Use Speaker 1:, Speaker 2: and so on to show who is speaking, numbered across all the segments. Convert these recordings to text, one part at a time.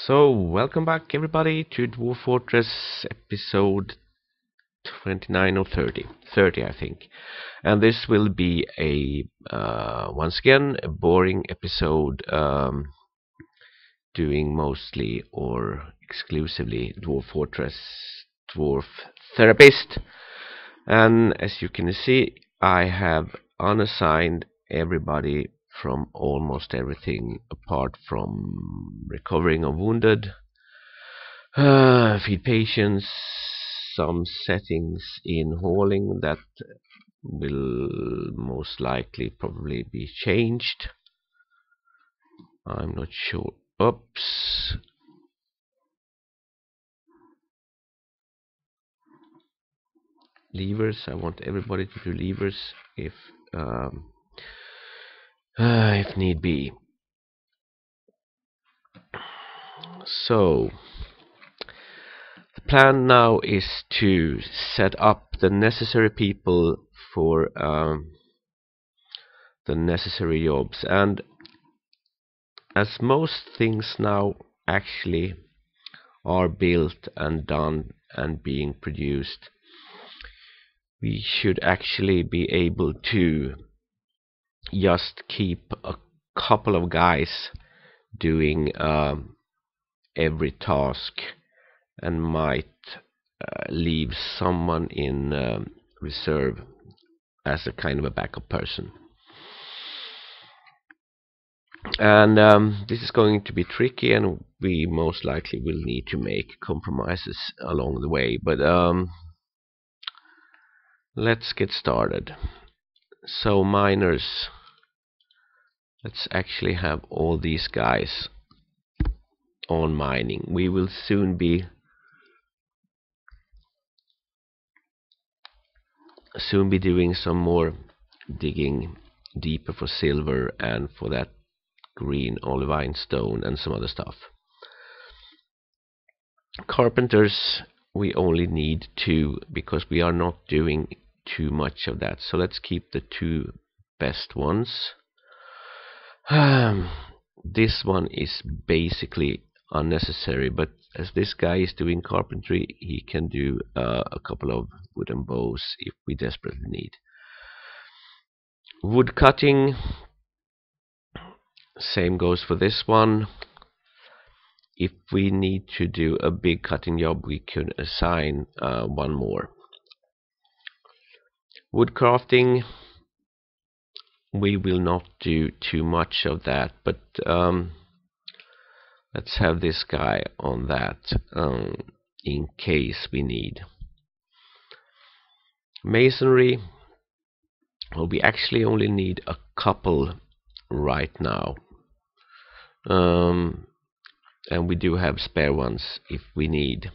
Speaker 1: So, welcome back everybody to Dwarf Fortress episode 29 or 30. 30, I think. And this will be once again, a boring episode doing mostly or exclusively Dwarf Fortress Dwarf Therapist. And as you can see, I have unassigned everybody from almost everything apart from recovering of wounded, feed patients, some settings in hauling that will most likely probably be changed. I'm not sure. Oops. Levers. I want everybody to do levers if need be. So the plan now is to set up the necessary people for the necessary jobs, and as most things now actually are built and done and being produced, we should actually be able to just keep a couple of guys doing every task, and might leave someone in reserve as a kind of a backup person. And this is going to be tricky, and we most likely will need to make compromises along the way, but let's get started. So miners, let's actually have all these guys on mining. We will soon be doing some more digging deeper for silver and for that green olivine stone and some other stuff. Carpenters, we only need 2 because we are not doing too much of that, so let's keep the 2 best ones. This one is basically unnecessary, but as this guy is doing carpentry, he can do a couple of wooden bows if we desperately need. Wood cutting, same goes for this one. If we need to do a big cutting job, we could assign 1 more. Wood crafting, we will not do too much of that, but let's have this guy on that in case we need. Masonry, well, we actually only need a couple right now, and we do have spare ones if we need.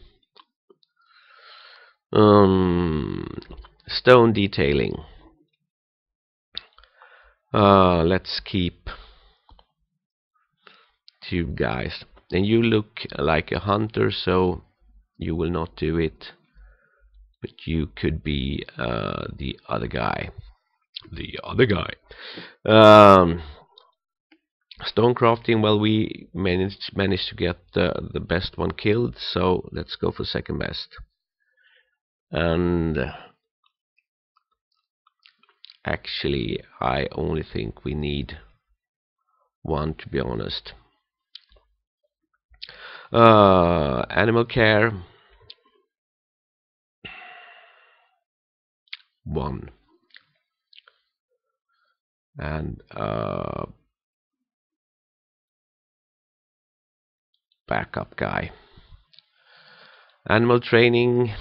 Speaker 1: Stone detailing, let's keep 2 guys, and you look like a hunter, so you will not do it, but you could be the other guy. Stone crafting, well, we managed to get the best one killed, so let's go for second best. And actually, I only think we need 1, to be honest. Animal care, 1. And backup guy. Animal training,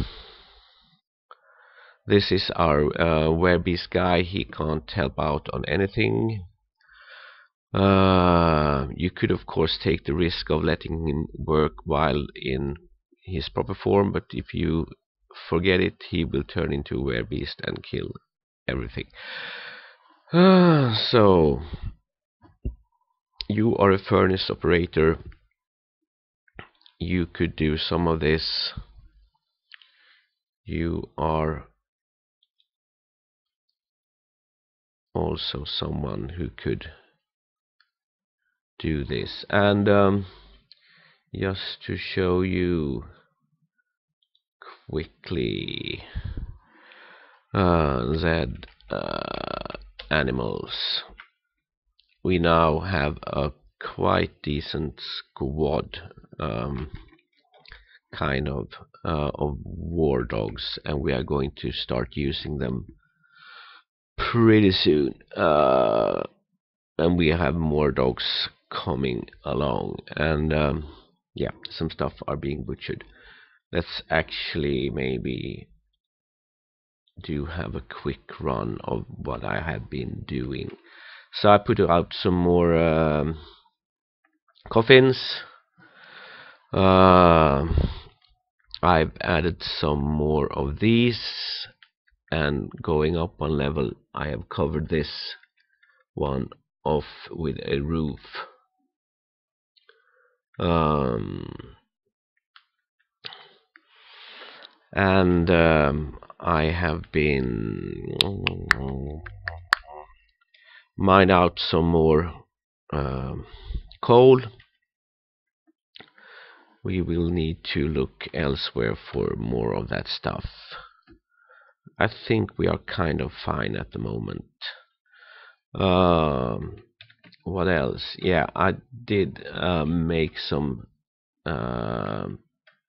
Speaker 1: this is our werebeast guy. He can't help out on anything. You could of course take the risk of letting him work while in his proper form, but if you forget it, he will turn into a werebeast and kill everything. So you are a furnace operator. You could do some of this. You are also someone who could do this, and just to show you quickly Z animals. We now have a quite decent squad, kind of war dogs, and we are going to start using them pretty soon. And we have more dogs coming along, and yeah, some stuff are being butchered. Let's actually maybe do have a quick run of what I have been doing. So I put out some more coffins. I've added some more of these, and going up one level I have covered this one off with a roof. And I have been mine out some more coal. We will need to look elsewhere for more of that stuff. I think we are kind of fine at the moment. What else? Yeah, I did make some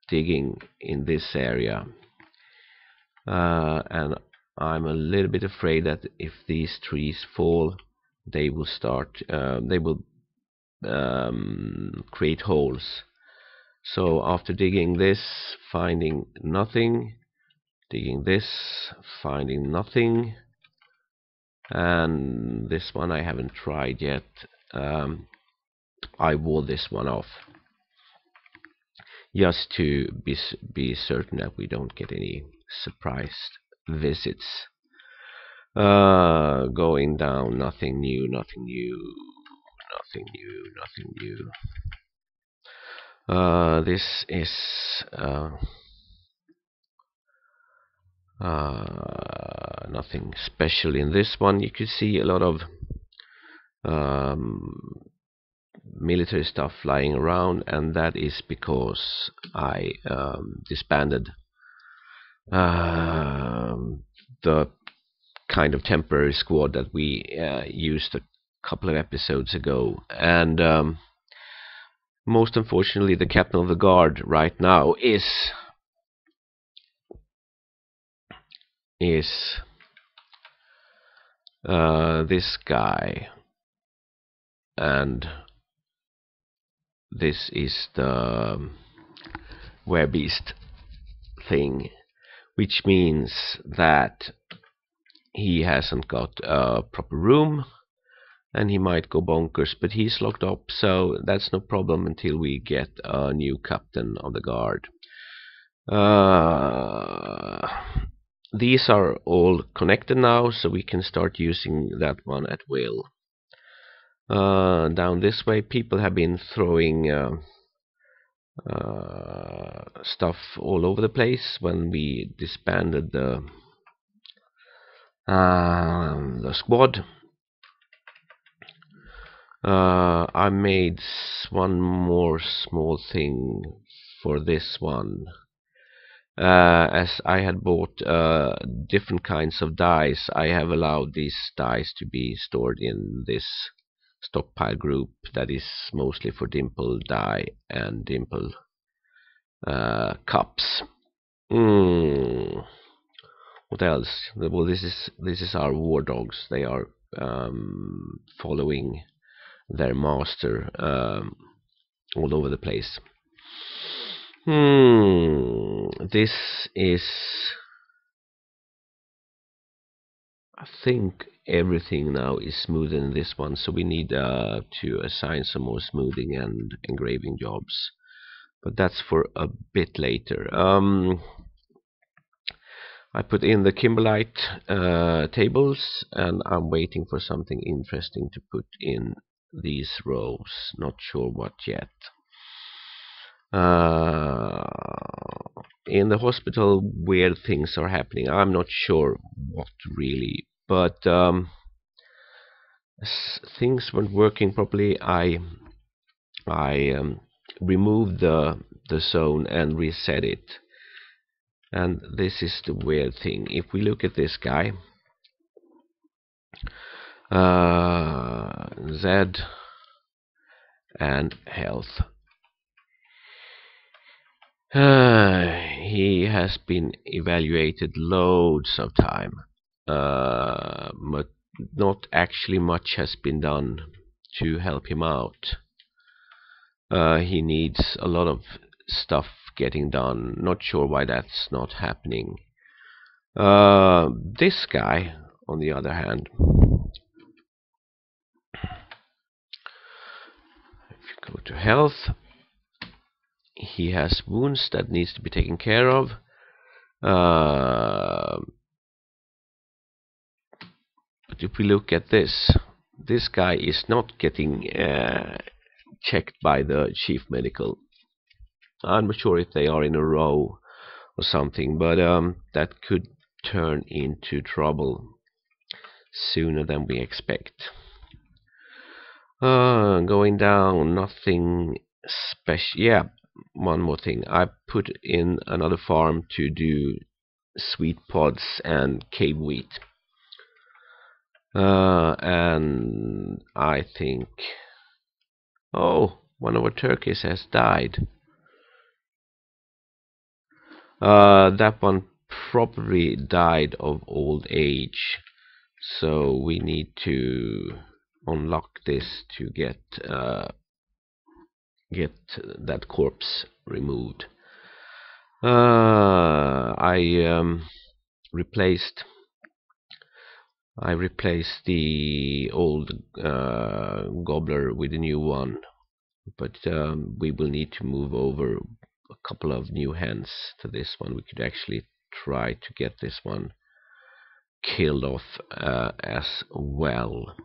Speaker 1: digging in this area, and I'm a little bit afraid that if these trees fall, they will start. They will create holes. So after digging this, finding nothing, digging this, finding nothing, and this one I haven't tried yet. I wall this one off just to be certain that we don't get any surprise visits. Going down, nothing new, nothing new, nothing new, nothing new. This is nothing special in this one. You can see a lot of military stuff flying around, and that is because I disbanded the kind of temporary squad that we used a couple of episodes ago, and most unfortunately the captain of the guard right now is this guy, and this is the werebeast thing, which means that he hasn't got a proper room and he might go bonkers, but he's locked up, so that's no problem until we get a new captain of the guard. These are all connected now, so we can start using that one at will. Down this way, people have been throwing stuff all over the place. When we disbanded the squad, I made one more small thing for this one. As I had bought different kinds of dyes, I have allowed these dyes to be stored in this stockpile group that is mostly for dimple dye and dimple cups. What else? Well, this is our war dogs. They are following their master all over the place. This is, I think everything now is smoothed in this one, so we need to assign some more smoothing and engraving jobs, but that's for a bit later. I put in the Kimberlite tables, and I'm waiting for something interesting to put in these rows. Not sure what yet. In the hospital, weird things are happening. I'm not sure what really, but things weren't working properly. I remove the zone and reset it. And this is the weird thing. If we look at this guy, Z and health, he has been evaluated loads of time, but not actually much has been done to help him out. He needs a lot of stuff getting done. Not sure why that's not happening. This guy, on the other hand, if you go to health, he has wounds that needs to be taken care of. But if we look at this guy is not getting checked by the chief medical. I'm not sure if they are in a row or something, but that could turn into trouble sooner than we expect. Going down, nothing special. Yeah, one more thing. I put in another farm to do sweet pods and cave wheat. And I think, oh, one of our turkeys has died. That one probably died of old age, so we need to unlock this to get that corpse removed. I replaced the old gobbler with a new one, but we will need to move over a couple of new hens to this one. We could actually try to get this one killed off as well,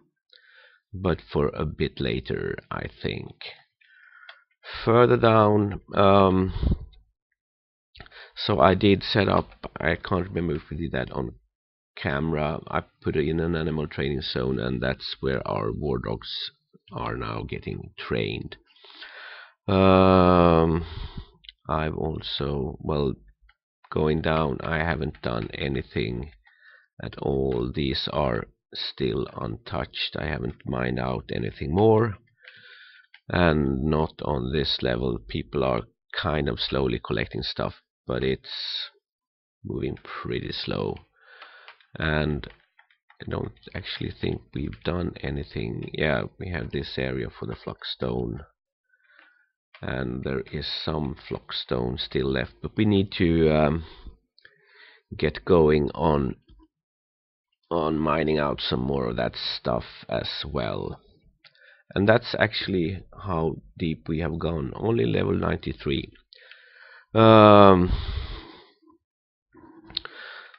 Speaker 1: but for a bit later, I think. Further down, so I did set up, I can't remember if we did that on camera. I put it in an animal training zone, and that's where our war dogs are now getting trained. I've also, well, going down, I haven't done anything at all. These are still untouched. I haven't mined out anything more, and not on this level. People are kind of slowly collecting stuff, but it's moving pretty slow, and I don't actually think we've done anything. Yeah, we have this area for the flux-stone, and there is some flux-stone still left, but we need to get going on mining out some more of that stuff as well. And that's actually how deep we have gone, only level 93.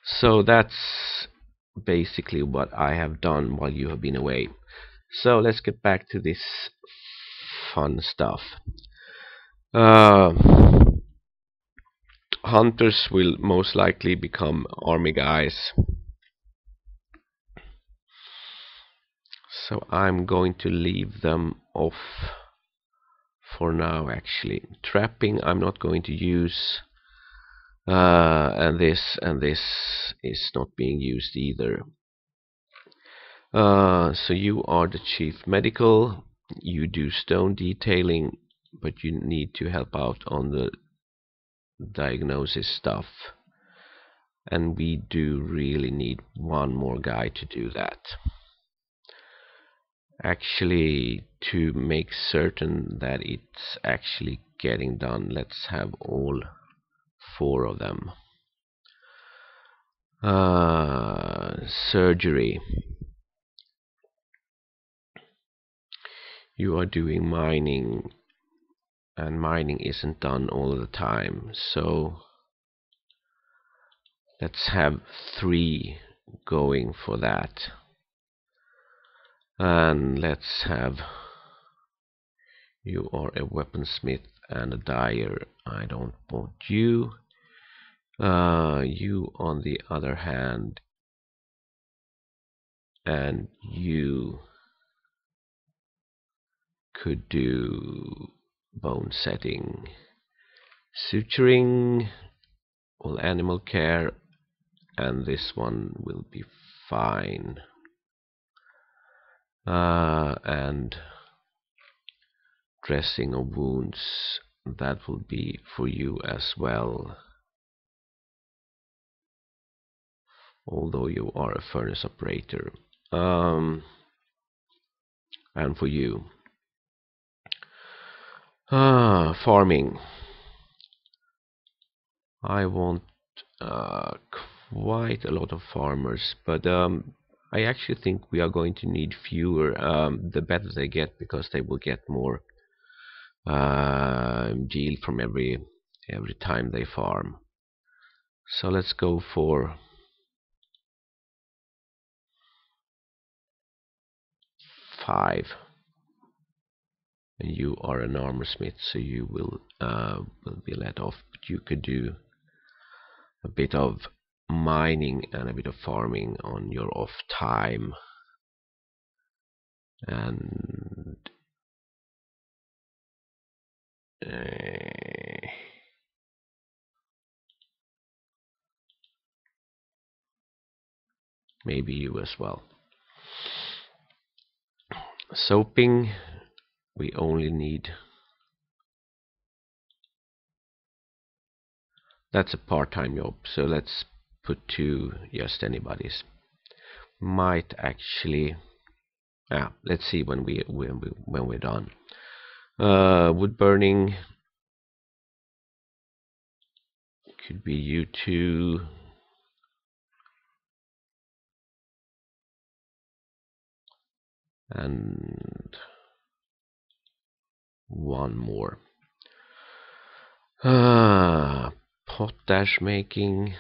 Speaker 1: So that's basically what I have done while you have been away. So let's get back to this fun stuff. Hunters will most likely become army guys, so I'm going to leave them off for now. Actually, trapping I'm not going to use, and this is not being used either. So you are the chief medical, you do stone detailing, but you need to help out on the diagnosis stuff, and we do really need one more guy to do that. Actually, to make certain that it's actually getting done, let's have all 4 of them. Surgery. You are doing mining, and mining isn't done all the time, so let's have 3 going for that. And let's have, you are a weaponsmith and a dyer. I don't want you. You on the other hand, and you could do bone setting, suturing, all animal care, and this one will be fine. And dressing of wounds, that will be for you as well, although you are a furnace operator. And for you, farming, I want quite a lot of farmers, but I actually think we are going to need fewer, the better they get, because they will get more yield from every time they farm. So let's go for 5. And you are an armor smith, so you will be let off. But you could do a bit of mining and a bit of farming on your off time. And maybe you as well. Soaping, we only need, that's a part-time job, so let's put 2 just anybody's. Might actually, let's see when we're done. Wood burning could be you 2. And 1 more. Potash making.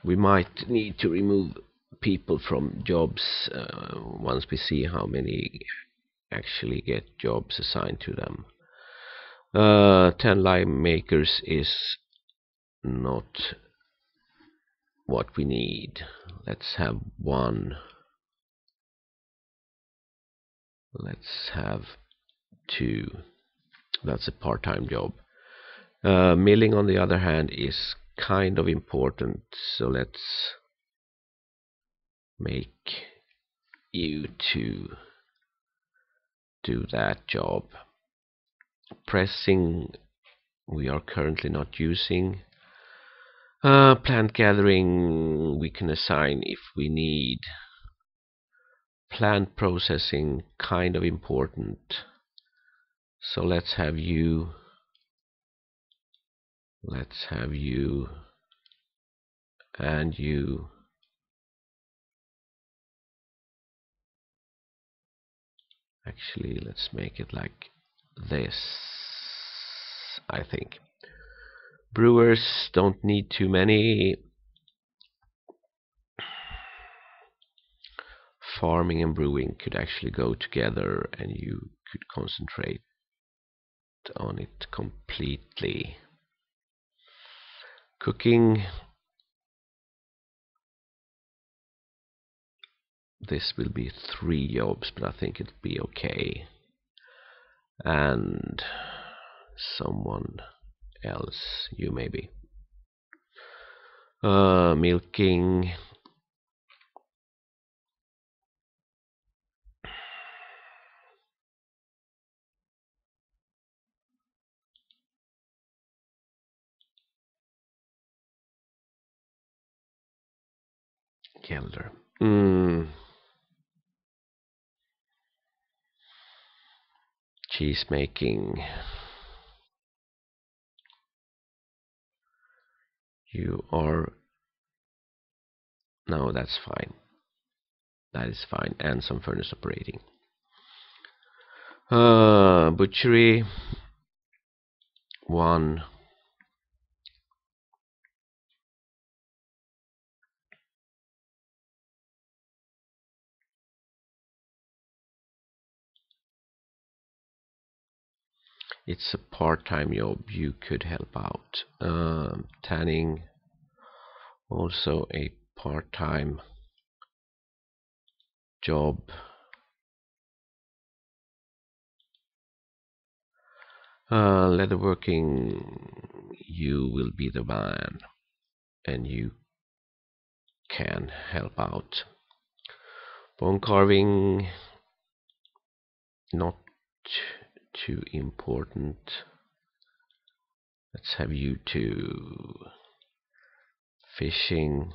Speaker 1: We might need to remove people from jobs once we see how many actually get jobs assigned to them. 10 lime makers is not what we need. Let's have 1. Let's have 2. That's a part-time job. Milling, on the other hand, is kind of important, so let's make you 2 do that job. Pressing, we are currently not using. Plant gathering, we can assign if we need. Plant processing, kind of important, so let's have you and you. Actually, let's make it like this, I think. Brewers, don't need too many. Farming and brewing could actually go together, and you could concentrate on it completely. Cooking, this will be 3 jobs, but I think it'll be okay. And someone else, you maybe. Milking, Kelder. Cheese making. You are, no, that's fine. That is fine, and some furnace operating. Butchery, 1. It's a part-time job, you could help out. Tanning, also a part-time job. Leatherworking, you will be the man, and you can help out. Bone carving, not too important. Let's have you two. Fishing.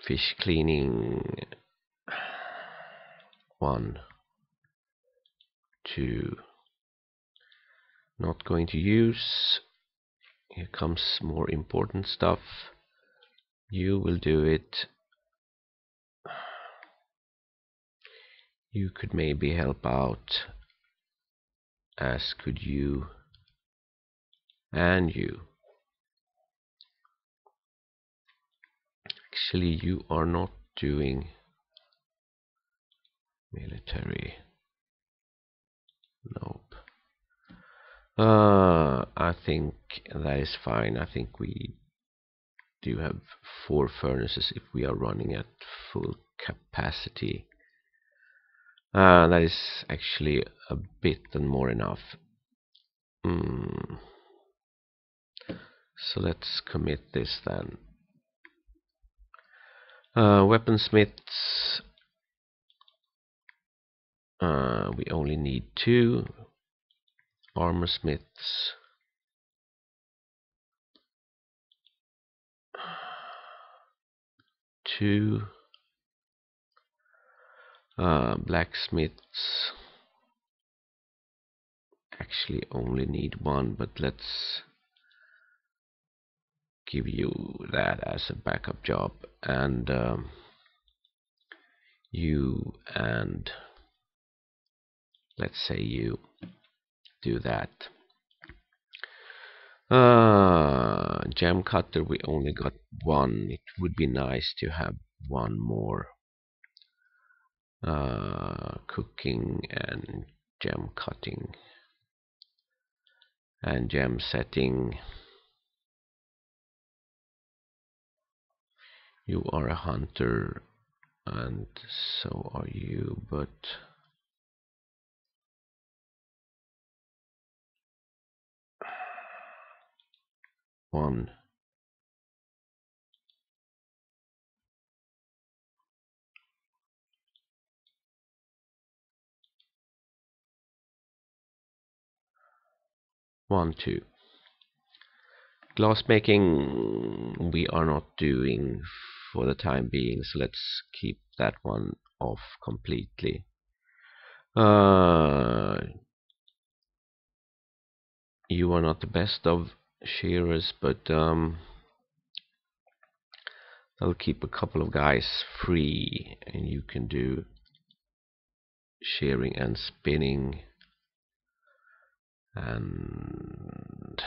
Speaker 1: Fish cleaning. 1, 2. Not going to use. Here comes more important stuff. You will do it. You could maybe help out, as could you and you. Actually, you are not doing military. Nope. I think that is fine. I think we do have 4 furnaces if we are running at full capacity. That is actually a bit and more enough. So let's commit this then. Weaponsmiths, we only need 2. Armorsmiths, 2. Blacksmiths, actually only need 1, but let's give you that as a backup job. And you and let's say you do that. Jam cutter, we only got 1. It would be nice to have 1 more. Cooking and jam cutting and jam setting. You are a hunter, and so are you, but one. One, 2. Glass making we are not doing for the time being, so let's keep that one off completely. You are not the best of shearers, but I'll keep a couple of guys free, and you can do shearing and spinning. And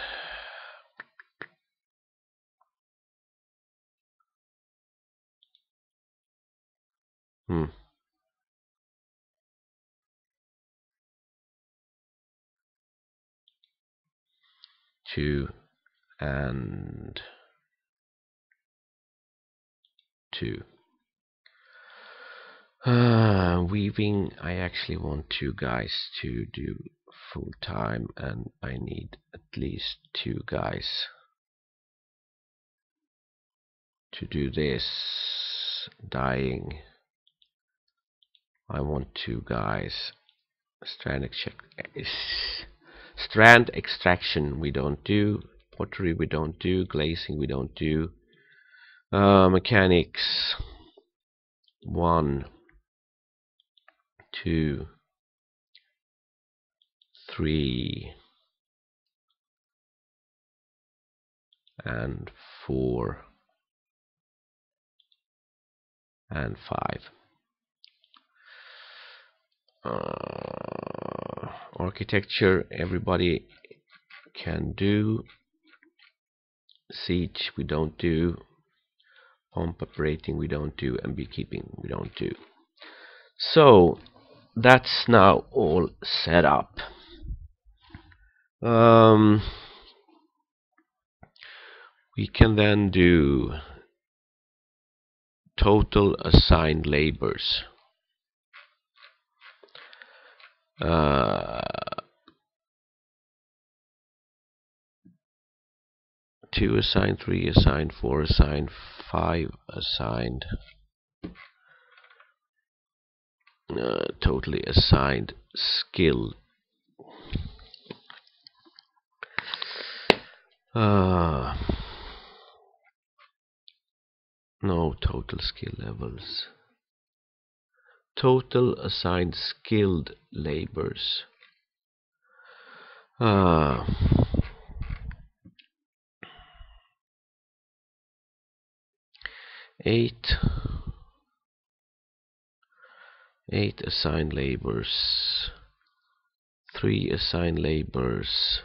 Speaker 1: 2 and 2. Weaving, I actually want 2 guys to do full time, and I need at least 2 guys to do this. Dyeing, I want 2 guys. Strand extraction we don't do. Pottery we don't do. Glazing we don't do. Mechanics, 1, 2, 3, and 4, and 5. Architecture everybody can do. Siege we don't do. Pump operating we don't do, and beekeeping we don't do. So that's now all set up. We can then do total assigned labors. 2 assigned, 3 assigned, 4 assigned, 5 assigned, totally assigned skill. No total skill levels. Total assigned skilled labors. 8 assigned labors, 3 assigned labors,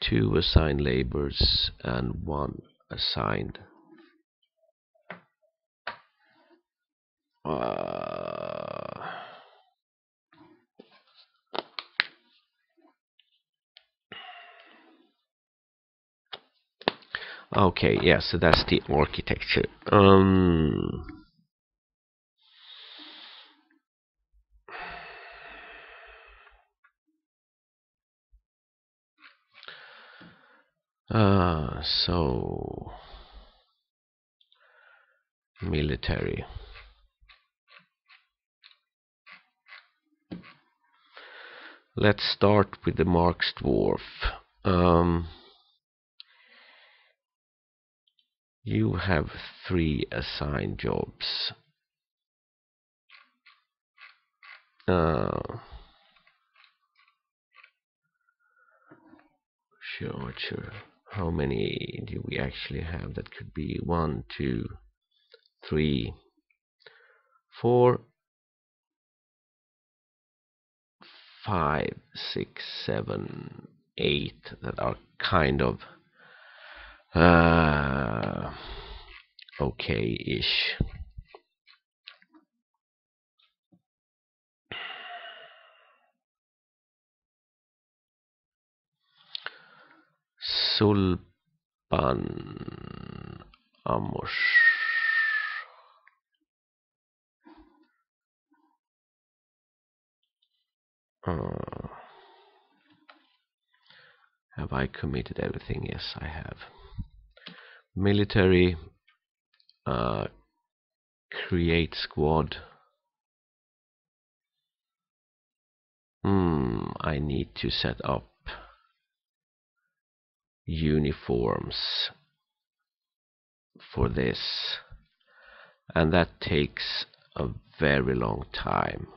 Speaker 1: 2 assigned labors, and 1 assigned. Okay, yeah, so that's the architecture. So military. Let's start with the Marks Dwarf. You have 3 assigned jobs. Sure. How many do we actually have? That could be 1, 2, 3, 4, 5, 6, 7, 8 that are kind of okay-ish. Sulpan Amos. Have I committed everything? Yes, I have. Military, create squad. I need to set up uniforms for this, and that takes a very long time.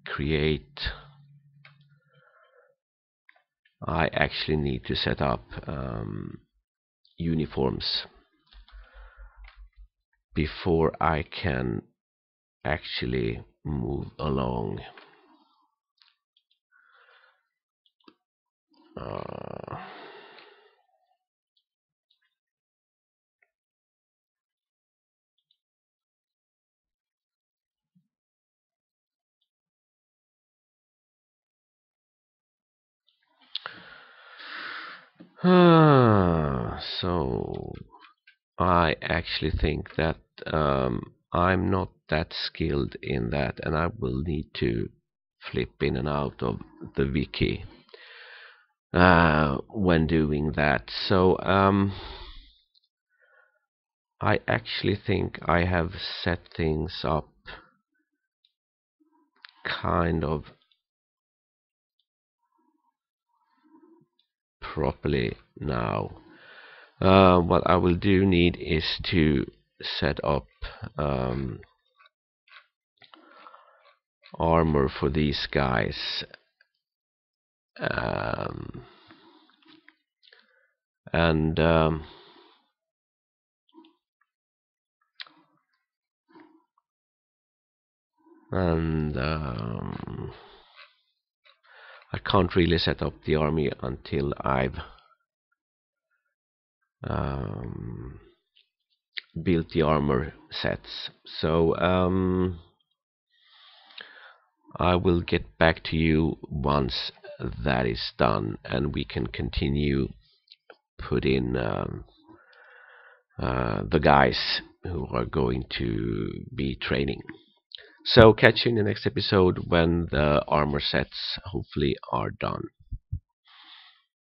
Speaker 1: Create. I actually need to set up uniforms before I can actually move along. So I actually think that I'm not that skilled in that, and I will need to flip in and out of the wiki when doing that. So I actually think I have set things up kind of properly now. What I will do need is to set up armor for these guys, and I can't really set up the army until I've built the armor sets. So I will get back to you once that is done, and we can continue put in the guys who are going to be training. So catch you in the next episode when the armor sets hopefully are done.